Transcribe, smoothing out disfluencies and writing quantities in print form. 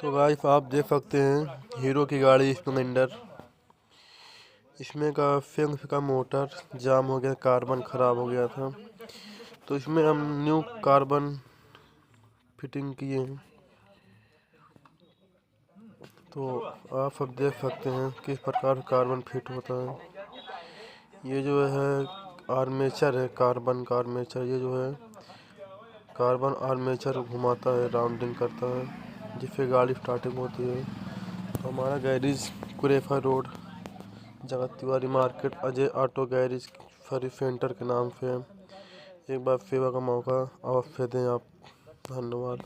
तो गाइस आप देख सकते हैं हीरो की गाड़ी स्प्लेंडर। इसमें का फिंक्स का मोटर जाम हो गया, कार्बन खराब हो गया था, तो इसमें हम न्यू कार्बन फिटिंग किए हैं। तो आप सब देख सकते हैं किस प्रकार कार्बन फिट होता है। ये जो है आर्मेचर है, कार्बन का आर्मेचर। ये जो है कार्बन आर्मेचर घुमाता है, राउंडिंग करता है, जिससे गाड़ी स्टार्टिंग होती है। तो हमारा गैरेज कुरेफा रोड, जगत Tiwari market, Ajay auto garage service centre के नाम से है। एक बार सेवा का मौका अवश्य दें आप। धन्यवाद।